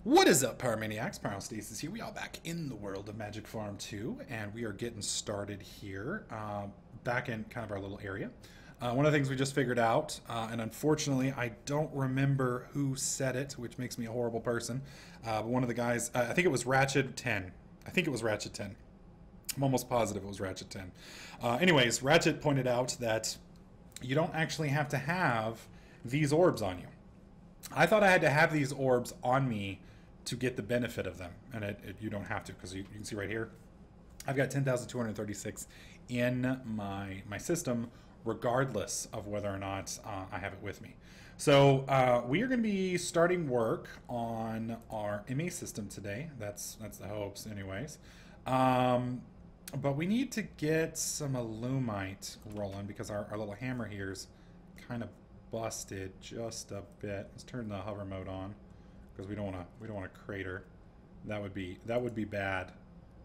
What is up, Pyromaniacs? Pyrostasis here. We are back in the world of Magic Farm 2, and we are getting started here, back in kind of our little area. One of the things we just figured out, and unfortunately I don't remember who said it, which makes me a horrible person, but one of the guys, I think it was Ratchet 10. I think it was Ratchet 10. I'm almost positive it was Ratchet 10. Anyways, Ratchet pointed out that you don't actually have to have these orbs on you. I thought I had to have these orbs on me to get the benefit of them, and you don't have to, because you can see right here I've got 10,236 in my system, regardless of whether or not I have it with me. So we are going to be starting work on our MA system today. That's the hopes anyways. But we need to get some Illumite rolling, because our little hammer here is kind of busted just a bit. Let's turn the hover mode on, because we don't want to crater. That would be bad.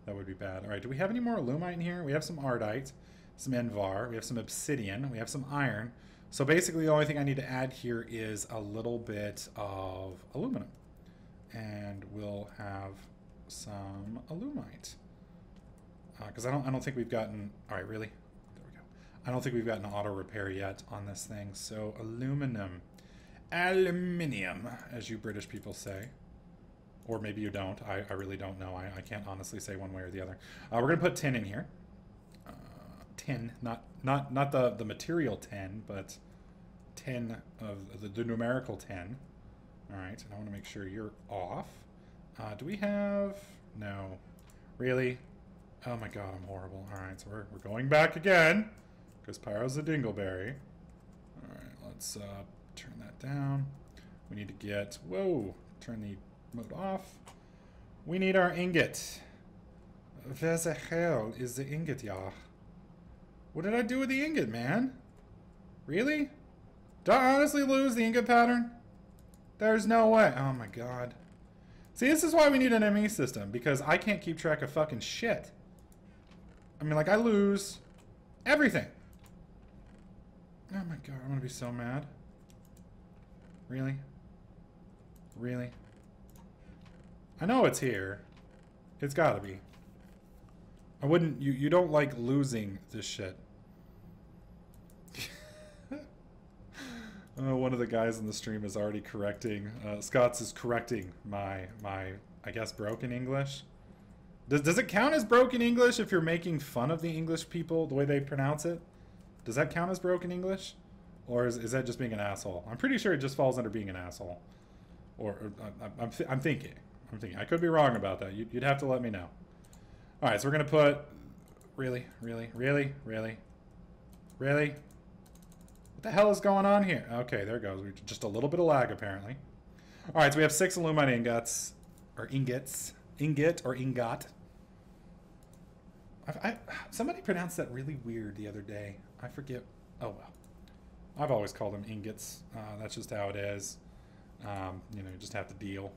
That would be bad. All right, do we have any more Illumite in here? We have some Ardite, some Envar, we have some Obsidian, we have some Iron. So basically the only thing I need to add here is a little bit of aluminum, and we'll have some Illumite. Because I don't think we've gotten. All right, really? There we go. I don't think we've gotten auto repair yet on this thing. So aluminium, as you British people say, or maybe you don't. I really don't know. I can't honestly say one way or the other. We're gonna put tin in here. Tin, not the material 10, but 10 of the numerical 10. All right, and I want to make sure you're off. Do we have? No, really. Oh my god, I'm horrible. Alright, so we're going back again, because Pyro's a dingleberry. Alright, let's turn that down. We need to get, whoa, turn the mode off. We need our ingot. Where the hell is the ingot, y'all? What did I do with the ingot, man? Really? Did I honestly lose the ingot pattern? There's no way. Oh my god. See, this is why we need an ME system, because I can't keep track of fucking shit. I mean, like, I lose everything. Oh my god, I'm gonna be so mad. Really? Really? I know it's here. It's gotta be. I wouldn't, you don't like losing this shit. One of the guys in the stream is already correcting, Scott's is correcting my, I guess, broken English. Does it count as broken English if you're making fun of the English people, the way they pronounce it? Does that count as broken English? Or is that just being an asshole? I'm pretty sure it just falls under being an asshole. Or I'm thinking. I could be wrong about that. You'd have to let me know. Alright, so we're going to put... Really? What the hell is going on here? Okay, there it goes. Just a little bit of lag, apparently. Alright, so we have 6 Illumite ingots. Or ingots. Ingot or ingot. Somebody pronounced that really weird the other day. I forget. Oh well. I've always called them ingots. That's just how it is. You know, you just have to deal.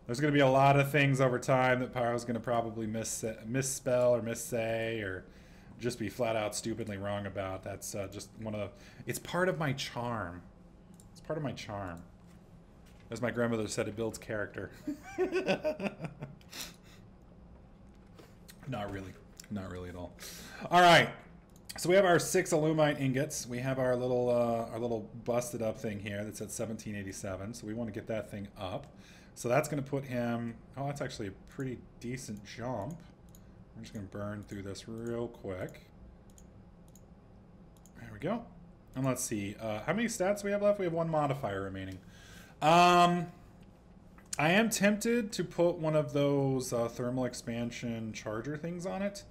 There's going to be a lot of things over time that Pyro's going to probably misspell or missay, or just be flat out stupidly wrong about. That's just one of the... It's part of my charm. It's part of my charm. As my grandmother said, it builds character. Not really. Not really at all. All right. So we have our 6 Illumite ingots. We have our little busted up thing here that's at 1787. So we want to get that thing up. So that's going to put him... Oh, that's actually a pretty decent jump. We're just going to burn through this real quick. There we go. And let's see. How many stats do we have left? We have 1 modifier remaining. I am tempted to put one of those thermal expansion charger things on it.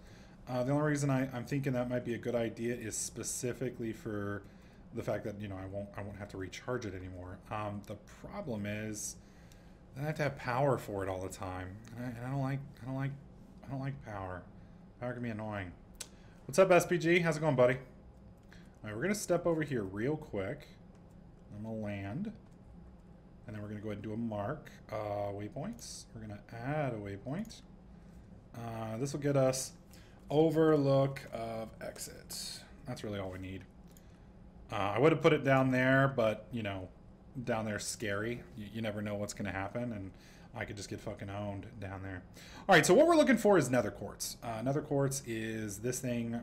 The only reason I'm thinking that might be a good idea is specifically for the fact that, you know, I won't have to recharge it anymore. The problem is that I have to have power for it all the time, and I don't like power. Power can be annoying. What's up, SPG? How's it going, buddy? All right, we're gonna step over here real quick. I'm gonna land. And then we're going to go ahead and do a mark. Waypoints. We're going to add a waypoint. This will get us overlook of exit. That's really all we need. I would have put it down there, but, you know, down there is scary. You never know what's going to happen, and I could just get fucking owned down there. All right, so what we're looking for is nether quartz. Nether quartz is this thing.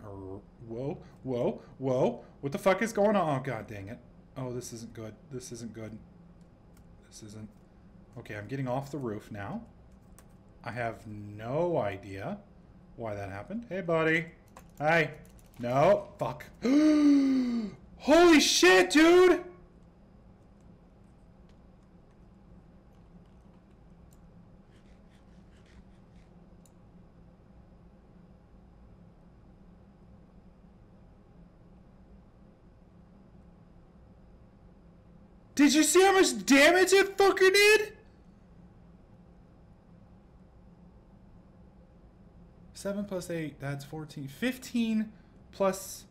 Whoa, whoa, whoa. What the fuck is going on? Oh, god dang it. Oh, this isn't good. This isn't good. This isn't... Okay, I'm getting off the roof now. I have no idea why that happened. Hey, buddy. Hi. No. Fuck. Holy shit, dude! Did you see how much damage it fucker did? 7 plus 8, that's 14. 15 plus...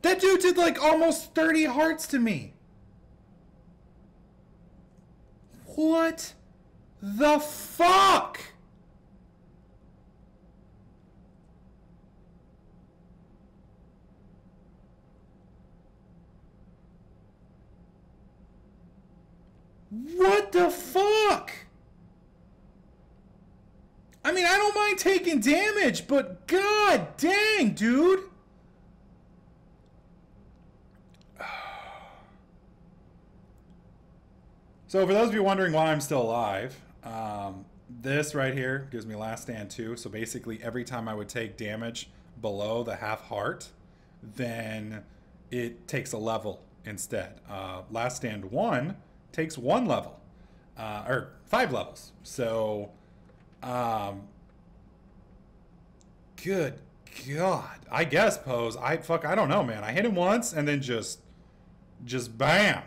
That dude did like almost 30 hearts to me. What the fuck? What the fuck? I mean, I don't mind taking damage, but god dang, dude. So for those of you wondering why I'm still alive, this right here gives me last stand 2. So basically every time I would take damage below the half heart, then it takes a level instead. Last stand 1 takes 1 level, or 5 levels. So, good God. I guess Pose, I don't know, man. I hit him once and then just bam.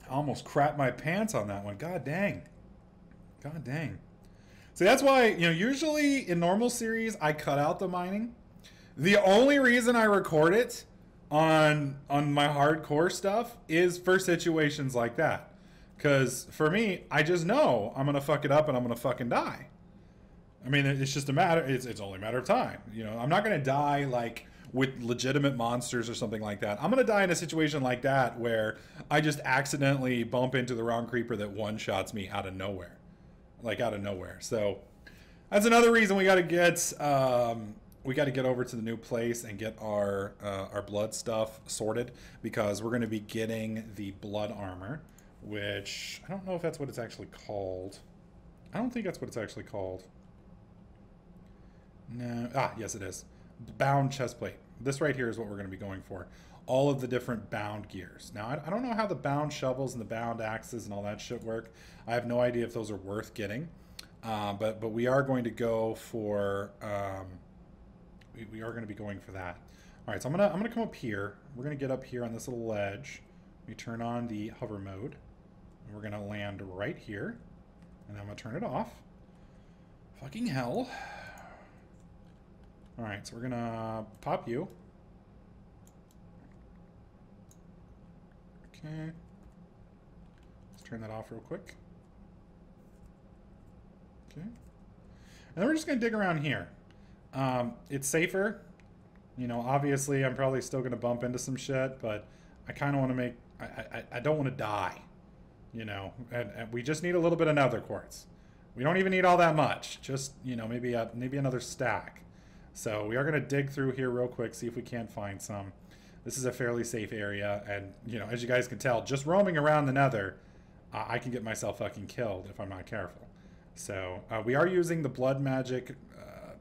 I almost crapped my pants on that one. God dang. God dang. So that's why, you know, usually in normal series, I cut out the mining. The only reason I record it on my hardcore stuff is for situations like that. Because for me, I just know I'm going to fuck it up and I'm going to fucking die. I mean, it's just a matter, it's only a matter of time. You know, I'm not going to die like with legitimate monsters or something like that. I'm going to die in a situation like that where I just accidentally bump into the wrong creeper that one-shots me out of nowhere. Like out of nowhere. So that's another reason we got to get over to the new place and get our blood stuff sorted, because we're going to be getting the blood armor, which I don't know if that's what it's actually called. I don't think that's what it's actually called. No. Ah, yes it is. Bound chestplate. This right here is what we're going to be going for. All of the different bound gears. Now, I don't know how the bound shovels and the bound axes and all that shit work. I have no idea if those are worth getting. But we are going to go for... we are going to be going for that. All right, so I'm gonna come up here. We're going to get up here on this little ledge. We turn on the hover mode. And we're going to land right here. And I'm going to turn it off. Fucking hell. All right, so we're going to pop you. Okay. Let's turn that off real quick. Okay. And then we're just going to dig around here. It's safer. You know, obviously I'm probably still going to bump into some shit, but I kind of want to make... I don't want to die. You know, and we just need a little bit of nether quartz. We don't even need all that much. Just, you know, maybe another stack. So we are going to dig through here real quick, see if we can't find some. This is a fairly safe area, and, you know, as you guys can tell, just roaming around the nether, I can get myself fucking killed if I'm not careful. So we are using the blood magic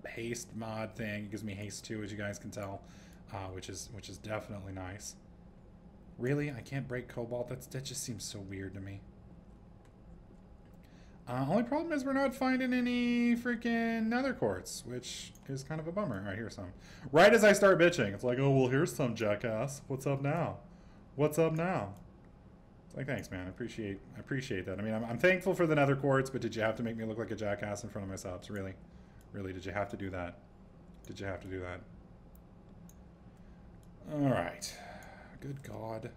haste mod thing. It gives me haste 2, as you guys can tell, which is definitely nice. Really? I can't break cobalt? That just seems so weird to me. Only problem is we're not finding any freaking nether quartz, which is kind of a bummer. All right, here's some. Right as I start bitching, it's like, oh, well, here's some, jackass. What's up now? What's up now? It's like, thanks, man. I appreciate that. I mean, I'm thankful for the nether quartz, but did you have to make me look like a jackass in front of my subs? Really? Really, did you have to do that? Did you have to do that? All right. Good God.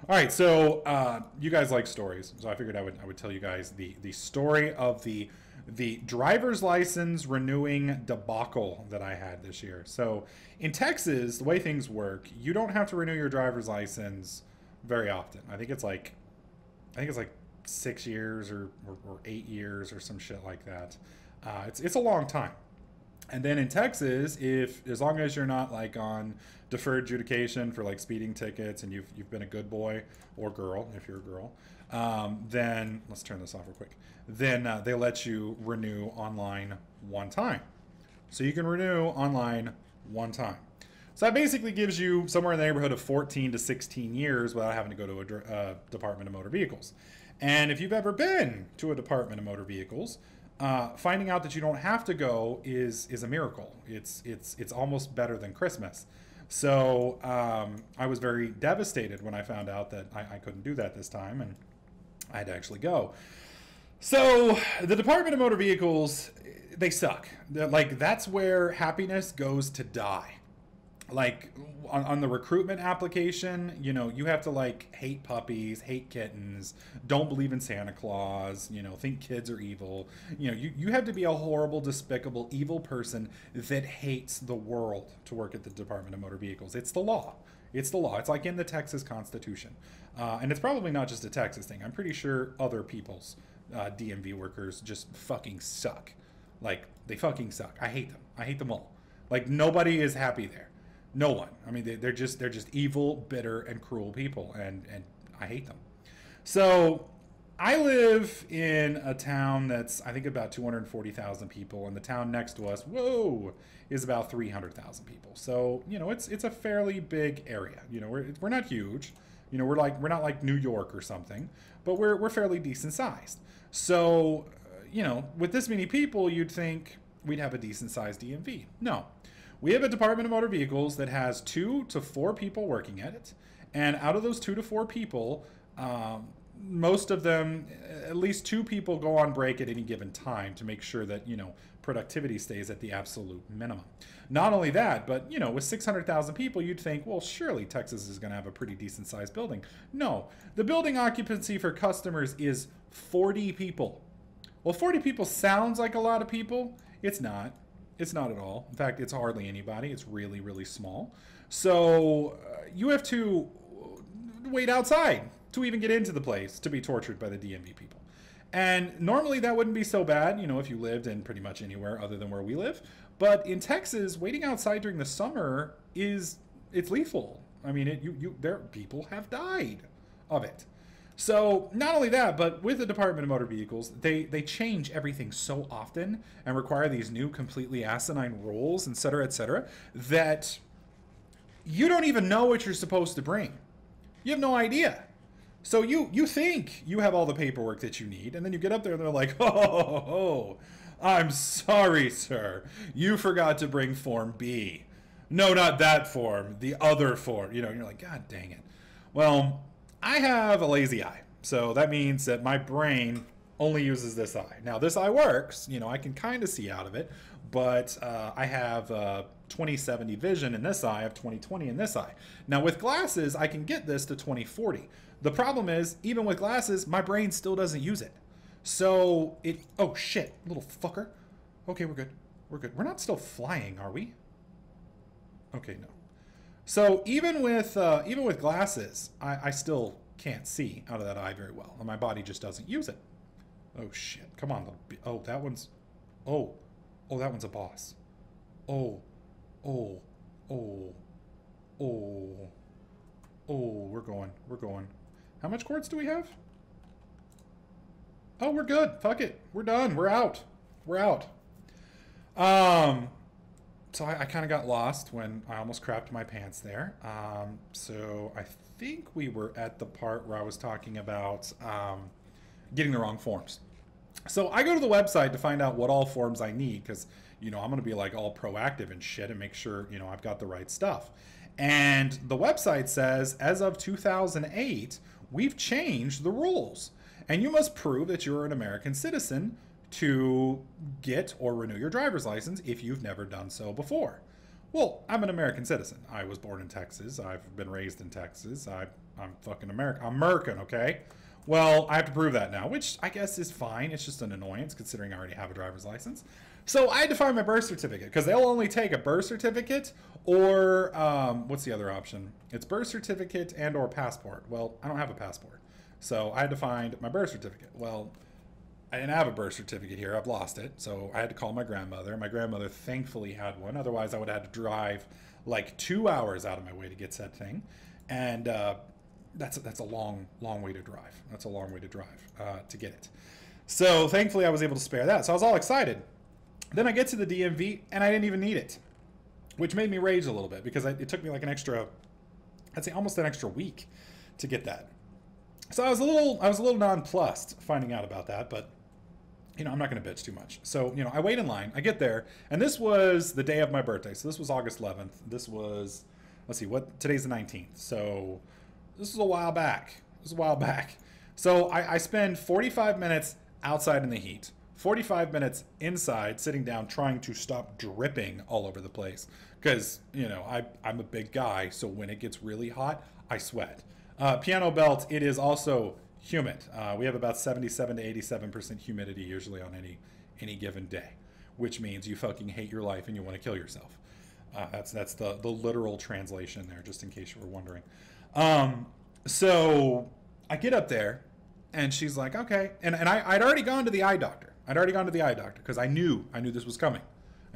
All right, so you guys like stories, so I figured I would tell you guys the story of the the driver's license renewing debacle that I had this year. So in Texas, the way things work, you don't have to renew your driver's license very often. I think it's like 6 years or 8 years or some shit like that. It's a long time. And then in Texas, if as long as you're not like on deferred adjudication for like speeding tickets and you've been a good boy or girl, if you're a girl, then let's turn this off real quick. Then they let you renew online one time. So you can renew online one time. So that basically gives you somewhere in the neighborhood of 14 to 16 years without having to go to a Department of Motor Vehicles. And if you've ever been to a Department of Motor Vehicles, finding out that you don't have to go is a miracle. It's almost better than Christmas. So I was very devastated when I found out that I couldn't do that this time, and I had to actually go. So the Department of Motor Vehicles, they suck. Like, that's where happiness goes to die. Like on the recruitment application, you know, you have to like hate puppies, hate kittens, don't believe in Santa Claus, you know, think kids are evil. You know, you have to be a horrible, despicable, evil person that hates the world to work at the Department of Motor Vehicles. It's the law. It's the law. It's like in the Texas Constitution. And it's probably not just a Texas thing. I'm pretty sure other people's DMV workers just fucking suck. Like, they fucking suck. I hate them. I hate them all. Like, nobody is happy there. No one. I mean, they're just evil, bitter, and cruel people, and I hate them. So I live in a town that's, I think, about 240,000 people, and the town next to us, whoa, is about 300,000 people. So, you know, it's a fairly big area. You know, we're not huge. You know, we're not like New York or something, but we're fairly decent sized. So, you know, with this many people, you'd think we'd have a decent sized DMV. No. We have a Department of Motor Vehicles that has 2 to 4 people working at it. And out of those 2 to 4 people, most of them, at least 2 people go on break at any given time to make sure that, you know, productivity stays at the absolute minimum. Not only that, but, you know, with 600,000 people, you'd think, well, surely Texas is going to have a pretty decent sized building. No, the building occupancy for customers is 40 people. Well, 40 people sounds like a lot of people. It's not. It's not at all. In fact, it's hardly anybody. It's really, really small. So you have to wait outside to even get into the place to be tortured by the DMV people. And normally that wouldn't be so bad, you know, if you lived in pretty much anywhere other than where we live. But in Texas, waiting outside during the summer it's lethal. I mean, there people have died of it. So not only that, but with the Department of Motor Vehicles, they change everything so often and require these new completely asinine rules, et cetera, that you don't even know what you're supposed to bring. You have no idea. So you think you have all the paperwork that you need, and then you get up there and they're like, oh, I'm sorry, sir. You forgot to bring Form B. No, not that form, the other form. You know, you're like, God dang it. Well, I have a lazy eye, so that means that my brain only uses this eye. Now, this eye works, you know, I can kind of see out of it, but I have 20/70 vision in this eye, I have 20/20 in this eye. Now, with glasses, I can get this to 20/40. The problem is, even with glasses, my brain still doesn't use it. So, oh shit, little fucker. Okay, we're good. We're good. We're not still flying, are we? Okay, no. So even with glasses, I still can't see out of that eye very well, and my body just doesn't use it. Oh shit! Come on, oh that one's, oh that one's a boss. Oh, we're going. How much quartz do we have? Oh, we're good. Fuck it, we're done. We're out. So I kind of got lost when I almost crapped my pants there. So I think we were at the part where I was talking about getting the wrong forms. So I go to the website to find out what all forms I need because, you know, I'm going to be like all proactive and shit and make sure, you know, I've got the right stuff. And the website says, as of 2008, we've changed the rules. And you must prove that you're an American citizen to get or renew your driver's license if you've never done so before. Well, I'm an American citizen. I was born in Texas. I've been raised in Texas. I'm fucking American. I'm American, okay? Well, I have to prove that now, which I guess is fine. It's just an annoyance considering I already have a driver's license. So I had to find my birth certificate because they'll only take a birth certificate or what's the other option? It's birth certificate and or passport. Well, I don't have a passport. So I had to find my birth certificate. Well, I didn't have a birth certificate here. I've lost it. So I had to call my grandmother. My grandmother thankfully had one. Otherwise, I would have had to drive like 2 hours out of my way to get said thing. And that's a long way to drive. That's a long way to drive to get it. So thankfully, I was able to spare that. So I was all excited. Then I get to the DMV, and I didn't even need it, which made me rage a little bit because it took me like an extra, I'd say almost an extra week to get that. So I was a little nonplussed finding out about that, but you know, I'm not going to bitch too much. So, you know, I wait in line, I get there, and this was the day of my birthday. So this was August 11th. This was, let's see, today's the 19th. So this was a while back. So I spend 45 minutes outside in the heat, 45 minutes inside sitting down trying to stop dripping all over the place. Because, you know, I'm a big guy, so when it gets really hot, I sweat. Piano belt, it is also humid. We have about 77 to 87% humidity usually on any given day, which means you fucking hate your life and you want to kill yourself. That's the literal translation there, just in case you were wondering. So I get up there, and she's like, okay. And I'd already gone to the eye doctor. Because I knew this was coming.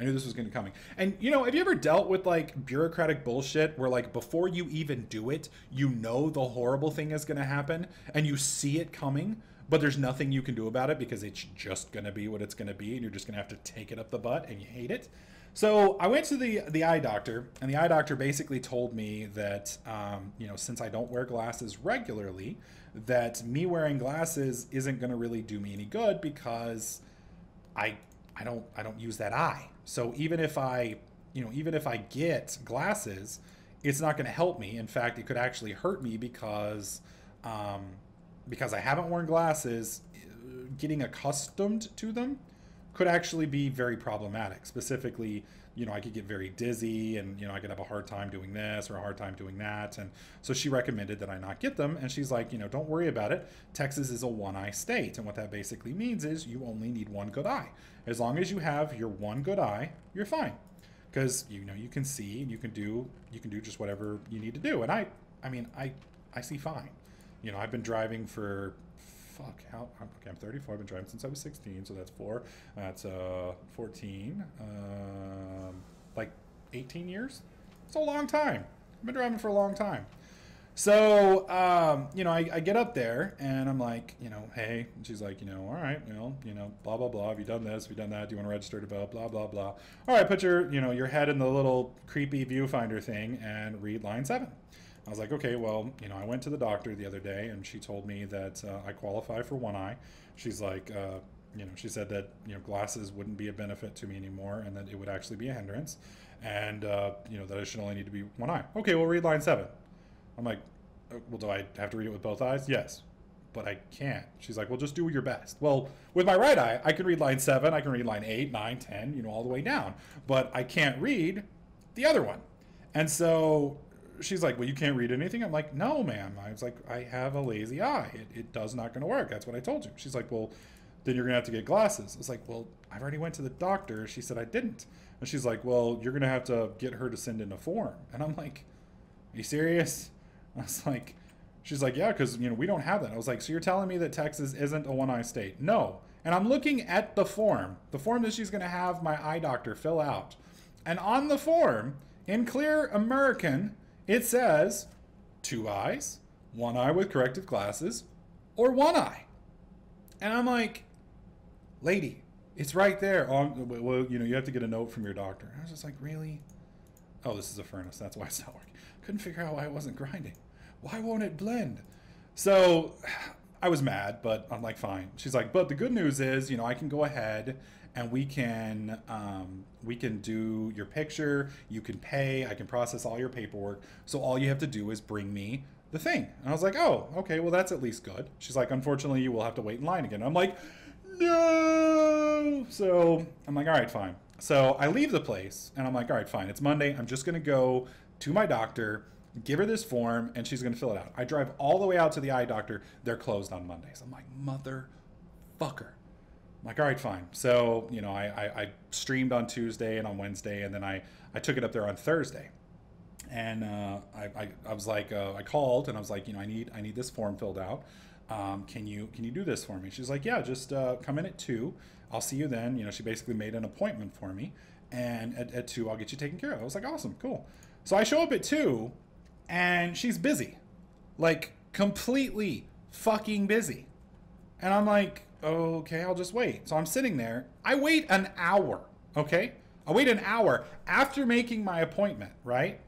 I knew this was going to be coming. And, you know, have you ever dealt with, like, bureaucratic bullshit where, like, before you even do it, you know the horrible thing is going to happen, and you see it coming, but there's nothing you can do about it because it's just going to be what it's going to be, and you're just going to have to take it up the butt, and you hate it? So I went to the eye doctor, and the eye doctor basically told me that, you know, since I don't wear glasses regularly, that me wearing glasses isn't going to really do me any good because I don't use that eye. So even if I get glasses, it's not going to help me. In fact, it could actually hurt me because I haven't worn glasses. Getting accustomed to them could actually be very problematic. Specifically, you know, I could get very dizzy and, you know, I could have a hard time doing this or a hard time doing that. And so she recommended that I not get them. And she's like, you know, don't worry about it. Texas is a one-eye state. And what that basically means is you only need one good eye. As long as you have your one good eye, you're fine. Because, you know, you can see and you can do just whatever you need to do. And I mean, I see fine. You know, I've been driving for, okay, I'm 34. I've been driving since I was 16, so that's 4. That's 14. Like 18 years? It's a long time. I've been driving for a long time. So, you know, I get up there and I'm like, you know, hey, and she's like, you know, all right, well, you know, blah, blah, blah. Have you done this? Have you done that? Do you want to register to vote? Blah, blah, blah. All right, put your, you know, your head in the little creepy viewfinder thing and read line 7. I was like, okay, well, you know, I went to the doctor the other day and she told me that I qualify for one eye. She's like, you know, she said that, you know, glasses wouldn't be a benefit to me anymore and that it would actually be a hindrance. And, you know, that I should only need to be one eye. Okay, well, read line 7. I'm like, well, do I have to read it with both eyes? Yes, but I can't. She's like, well, just do your best. Well, with my right eye, I can read line 7. I can read line 8, 9, 10, you know, all the way down. But I can't read the other one. And so she's like, well, you can't read anything? I'm like, no, ma'am. I was like, I have a lazy eye. It does not going to work. That's what I told you. She's like, well, then you're going to have to get glasses. I was like, well, I've already went to the doctor. She said I didn't. And she's like, well, you're going to have to get her to send in a form. And I'm like, are you serious? I was like, she's like, yeah, because, you know, we don't have that. I was like, so you're telling me that Texas isn't a one-eye state? No. And I'm looking at the form that she's going to have my eye doctor fill out. And on the form, in clear American, it says 2 eyes, 1 eye with corrective glasses, or 1 eye. And I'm like, lady, it's right there. Well, you know, you have to get a note from your doctor. And I was just like, really? Oh, this is a furnace. That's why it's not working. Couldn't figure out why it wasn't grinding. Why won't it blend? So I was mad, but I'm like, fine. She's like, but the good news is, you know, I can go ahead and we can do your picture. You can pay. I can process all your paperwork. So all you have to do is bring me the thing. And I was like, oh, okay, well, that's at least good. She's like, unfortunately, you will have to wait in line again. I'm like, no. So I'm like, all right, fine. So I leave the place and I'm like, all right, fine. It's Monday. I'm just going to go to my doctor. give her this form, and she's going to fill it out. I drive all the way out to the eye doctor. They're closed on Mondays. I'm like, motherfucker. I'm like, all right, fine. So, you know, I streamed on Tuesday and on Wednesday, and then I took it up there on Thursday. And I was like, I called, and I was like, you know, I need this form filled out. Can you do this for me? She's like, yeah, just come in at 2. I'll see you then. You know, she basically made an appointment for me, and at 2 I'll get you taken care of. I was like, awesome, cool. So I show up at 2, and she's busy, like completely fucking busy. And I'm like, okay, I'll just wait. So I'm sitting there. I wait an hour, okay? I wait an hour after making my appointment, right?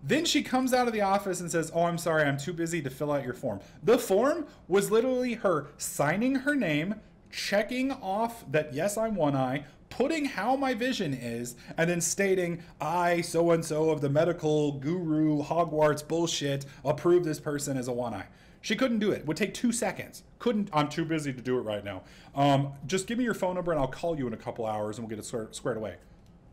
Then she comes out of the office and says, oh, I'm sorry, I'm too busy to fill out your form. The form was literally her signing her name, checking off that, yes, I'm one eye, putting how my vision is, and then stating, I, so-and-so of the medical guru Hogwarts bullshit, approve this person as a one eye. She couldn't do it. It would take 2 seconds. Couldn't, I'm too busy to do it right now. Just give me your phone number and I'll call you in a couple hours and we'll get it squared away.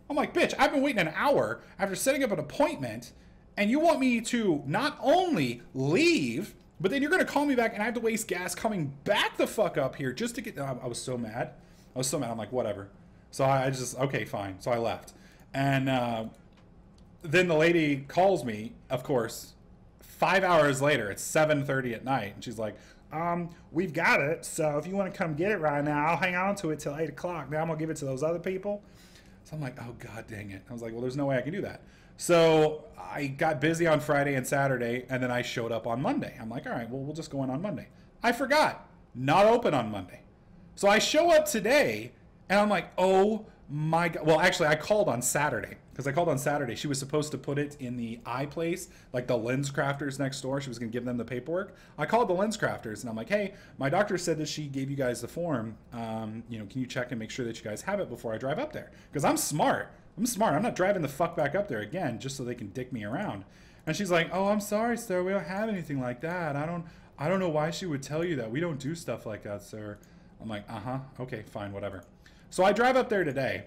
I'm like, bitch, I've been waiting an hour after setting up an appointment, and you want me to not only leave, but then you're going to call me back and I have to waste gas coming back the fuck up here just to get... I was so mad. I'm like, whatever. So I just, okay, fine. So I left. And then the lady calls me, of course, 5 hours later. It's 7:30 at night. And she's like, we've got it. So if you want to come get it right now, I'll hang on to it till 8 o'clock. Now I'm going to give it to those other people. So I'm like, oh, God dang it. I was like, well, there's no way I can do that. So I got busy on Friday and Saturday, and then I showed up on Monday. I'm like, all right, well, we'll just go in on Monday. I forgot. Not open on Monday. So I show up today, and I'm like, oh, my God. Well, actually, I called on Saturday. Because I called on Saturday. She was supposed to put it in the eye place, like the lens crafters next door. She was going to give them the paperwork. I called the lens crafters, and I'm like, hey, my doctor said that she gave you guys the form. You know, can you check and make sure that you guys have it before I drive up there? Because I'm smart. I'm not driving the fuck back up there again just so they can dick me around. And she's like, oh, I'm sorry, sir. We don't have anything like that. I don't know why she would tell you that. We don't do stuff like that, sir. I'm like, okay, fine, whatever. So I drive up there today,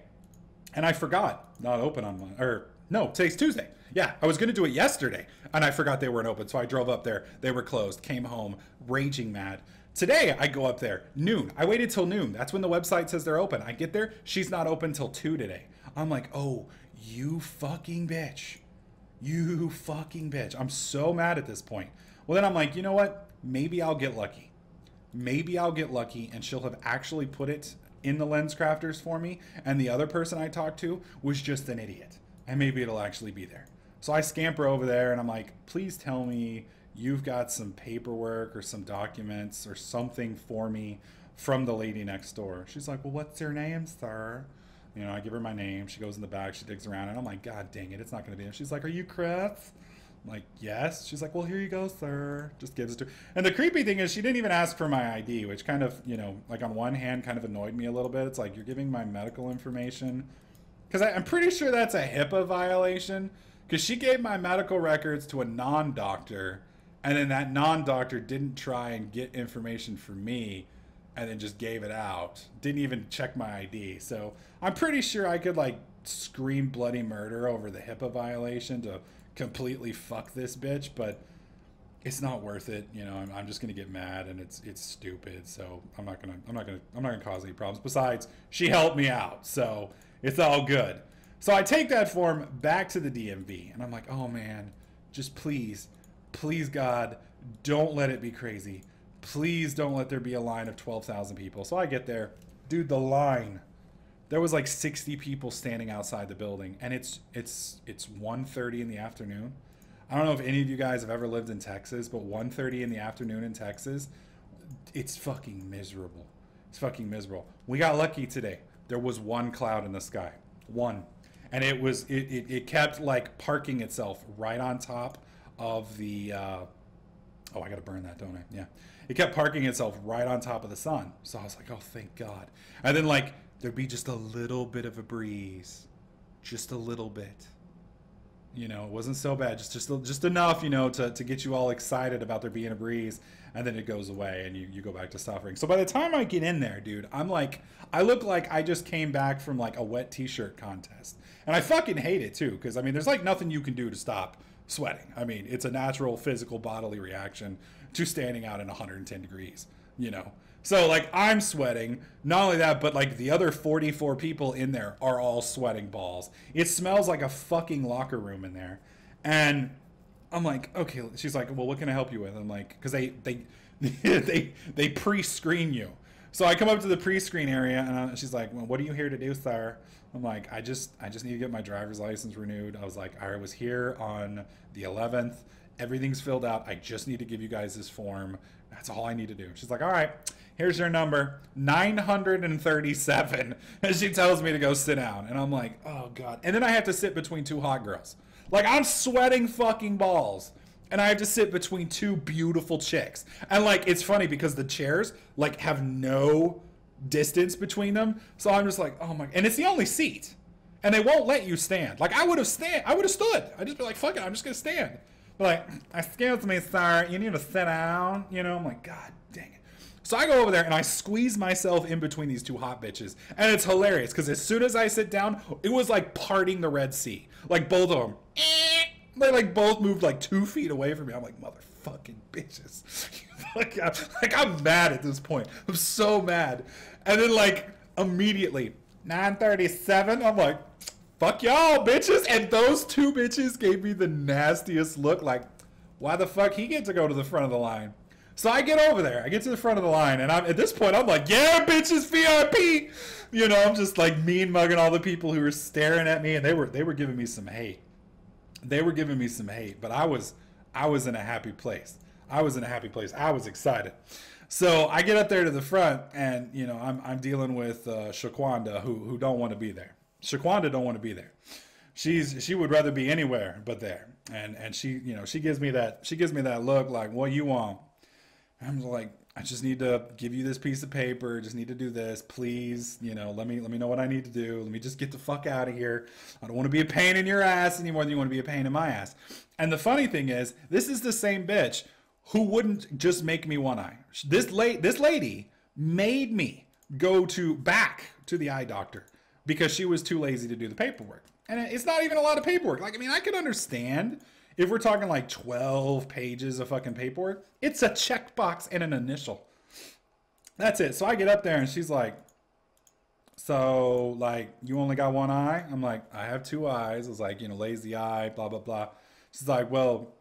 and I forgot not open on Monday. Or no, today's Tuesday. Yeah, I was going to do it yesterday, and I forgot they weren't open. So I drove up there. They were closed. Came home, raging mad. Today, I go up there, noon. I waited till noon. That's when the website says they're open. I get there. She's not open till 2 today. I'm like, oh, you fucking bitch. You fucking bitch. I'm so mad at this point. Well, then I'm like, you know what? Maybe I'll get lucky. Maybe I'll get lucky and she'll have actually put it in the lens crafters for me, and the other person I talked to was just an idiot. And maybe it'll actually be there. So I scamper over there and I'm like, please tell me you've got some paperwork or some documents or something for me from the lady next door. She's like, well, what's your name, sir? You know, I give her my name. She goes in the back. She digs around. And I'm like, God dang it. It's not going to be him. She's like, are you Chris? I'm like, yes. She's like, well, here you go, sir. Just gives it to her. And the creepy thing is she didn't even ask for my ID, which kind of, you know, like on one hand kind of annoyed me a little bit. It's like, you're giving my medical information. Because I'm pretty sure that's a HIPAA violation. Because she gave my medical records to a non-doctor. And then that non-doctor didn't try and get information for me. And then just gave it out. Didn't even check my ID. So I'm pretty sure I could like scream bloody murder over the HIPAA violation to completely fuck this bitch, but it's not worth it. You know, I'm just gonna get mad, and it's stupid. So I'm not gonna cause any problems. Besides, she helped me out, so it's all good. So I take that form back to the DMV, and I'm like, oh man, just please, God, don't let it be crazy. Please don't let there be a line of 12,000 people. So I get there. Dude, the line. There was like 60 people standing outside the building. And it's 1:30 in the afternoon. I don't know if any of you guys have ever lived in Texas, but 1:30 in the afternoon in Texas, it's fucking miserable. It's fucking miserable. We got lucky today. There was one cloud in the sky. One. And it kept like parking itself right on top of the... oh, I got to burn that, don't I? Yeah. It kept parking itself right on top of the sun. So I was like, oh, thank God. And then, like, there'd be just a little bit of a breeze. Just a little bit. You know, it wasn't so bad. Just enough, you know, to get you all excited about there being a breeze. And then it goes away and you go back to suffering. So by the time I get in there, dude, I'm like, I look like I just came back from, like, a wet t-shirt contest. And I fucking hate it, too. Because, I mean, there's, like, nothing you can do to stop sweating. I mean, it's a natural physical bodily reaction to standing out in 110 degrees, you know. So like I'm sweating. Not only that, but like the other 44 people in there are all sweating balls. It smells like a fucking locker room in there. And I'm like, okay. She's like, well, what can I help you with? I'm like, because they pre-screen you. So I come up to the pre-screen area, and she's like, well, what are you here to do, sir? I'm like, I just need to get my driver's license renewed. I was like, I was here on the 11th. Everything's filled out. I just need to give you guys this form. That's all I need to do. She's like, all right, here's your number, 937. And she tells me to go sit down. And I'm like, oh, God. And then I have to sit between two hot girls. Like, I'm sweating fucking balls. And I have to sit between two beautiful chicks. And, like, it's funny because the chairs, like, have no distance between them. So I'm just like, oh, my. And it's the only seat. And they won't let you stand. Like, I would have stood. I'd just be like, fuck it, I'm just going to stand. But, like, excuse me, sir, you need to sit down. You know, I'm like, God dang it. So I go over there and I squeeze myself in between these two hot bitches. And it's hilarious because as soon as I sit down, it was like parting the Red Sea. Like, both of them. They like both moved like 2 feet away from me. I'm like, motherfucking bitches. like I'm mad at this point. I'm so mad. And then like immediately 937. I'm like, fuck y'all bitches. And those two bitches gave me the nastiest look. Like, why the fuck he get to go to the front of the line? So I get over there. I get to the front of the line, and at this point I'm like, yeah, bitches, VIP. You know, I'm just like mean mugging all the people who were staring at me, and they were giving me some hate. They were giving me some hate, but I was in a happy place. I was excited. So I get up there to the front, and you know I'm dealing with Shaquanda, who don't want to be there. Shaquanda don't want to be there. She would rather be anywhere but there. And she gives me that look like, what you want? And I'm like, I just need to give you this piece of paper. Just need to do this, please. You know, let me know what I need to do. Let me just get the fuck out of here. I don't want to be a pain in your ass any more than you want to be a pain in my ass. And the funny thing is, this is the same bitch who wouldn't just make me one eye. This lady made me go back to the eye doctor because she was too lazy to do the paperwork. And it's not even a lot of paperwork. Like, I mean, I could understand if we're talking like 12 pages of fucking paperwork. It's a checkbox and an initial. That's it. So I get up there and she's like, so like, you only got one eye? I'm like, I have two eyes. It's like, you know, lazy eye, blah, blah, blah. She's like, well,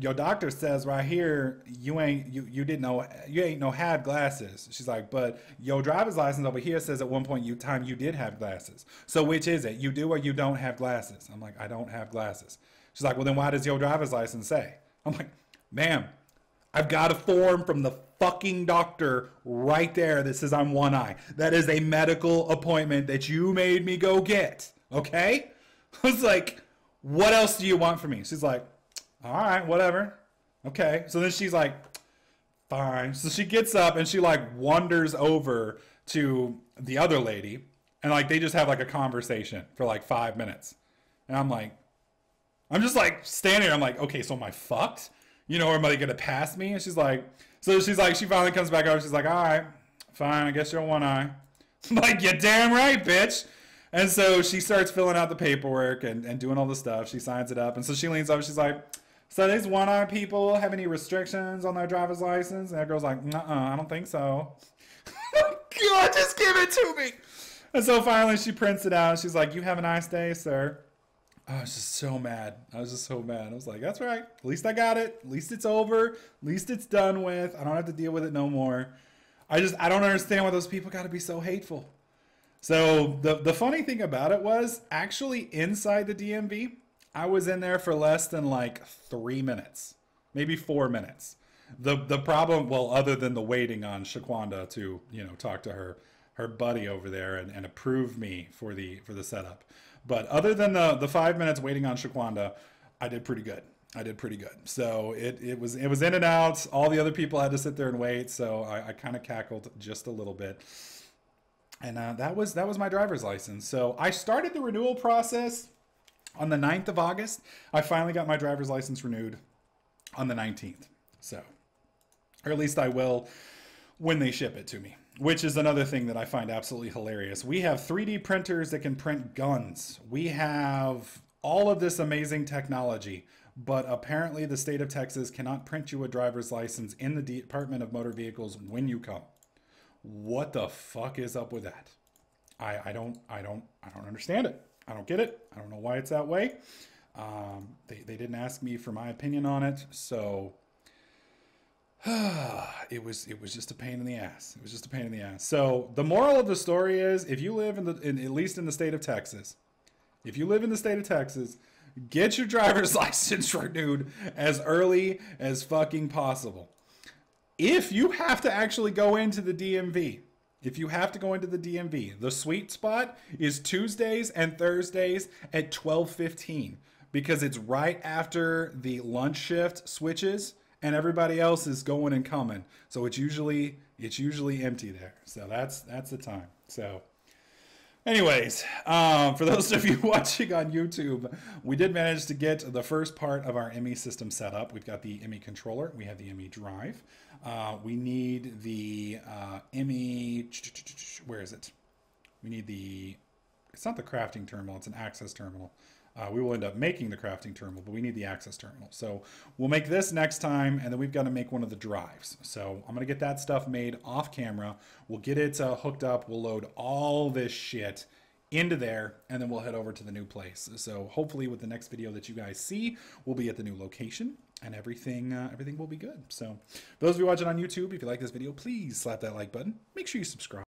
your doctor says right here, you ain't no had glasses. She's like, but your driver's license over here says at one point you did have glasses. So which is it? You do or you don't have glasses? I'm like, I don't have glasses. She's like, well, then why does your driver's license say? I'm like, ma'am, I've got a form from the fucking doctor right there that says I'm one eye. That is a medical appointment that you made me go get. Okay? I was like, what else do you want from me? She's like, all right, whatever. Okay. So then she's like, fine. So she gets up and she like wanders over to the other lady. And like they just have like a conversation for like 5 minutes. And I'm just like standing there. I'm like, okay, so am I fucked? You know, or am I going to pass me? And she finally comes back over. She's like, all right, fine. I guess you're one eye. I'm like, you're damn right, bitch. And so she starts filling out the paperwork and doing all the stuff. She signs it up. And so she leans over. She's like, so these one-eye people have any restrictions on their driver's license? And that girl's like, I don't think so. God, just give it to me. And so finally she prints it out. She's like, you have a nice day, sir. I was just so mad. I was like, that's right. At least I got it. At least it's over. At least it's done with. I don't have to deal with it no more. I don't understand why those people got to be so hateful. So the funny thing about it was actually inside the DMV, I was in there for less than like 3 minutes, maybe 4 minutes. The problem, well, other than the waiting on Shaquanda to, you know, talk to her buddy over there and approve me for the setup. But other than the 5 minutes waiting on Shaquanda, I did pretty good. So it was in and out. All the other people had to sit there and wait. So I kind of cackled just a little bit. And that was my driver's license. So I started the renewal process on the 9th of August. I finally got my driver's license renewed on the 19th. So, or at least I will when they ship it to me, which is another thing that I find absolutely hilarious. We have 3D printers that can print guns. We have all of this amazing technology, but apparently the state of Texas cannot print you a driver's license in the Department of Motor Vehicles when you come. What the fuck is up with that? I don't understand it. I don't get it. I don't know why it's that way. They didn't ask me for my opinion on it, so it was just a pain in the ass. It was just a pain in the ass. So the moral of the story is, if you live at least in the state of Texas, if you live in the state of Texas, get your driver's license renewed as early as fucking possible. If you have to actually go into the DMV, the sweet spot is Tuesdays and Thursdays at 12:15, because it's right after the lunch shift switches and everybody else is going and coming. So it's usually empty there. So that's the time. So anyways, for those of you watching on YouTube, we did manage to get the first part of our ME system set up. We've got the ME controller. We have the ME drive. We need the ME... Where is it? We need the... It's not the crafting terminal. It's an access terminal. We will end up making the crafting terminal, but we need the access terminal. So we'll make this next time, and then we've got to make one of the drives. So I'm going to get that stuff made off camera. We'll get it hooked up. We'll load all this shit into there, and then we'll head over to the new place. So hopefully with the next video that you guys see, we'll be at the new location, and everything will be good. So for those of you watching on YouTube, if you like this video, please slap that like button. Make sure you subscribe.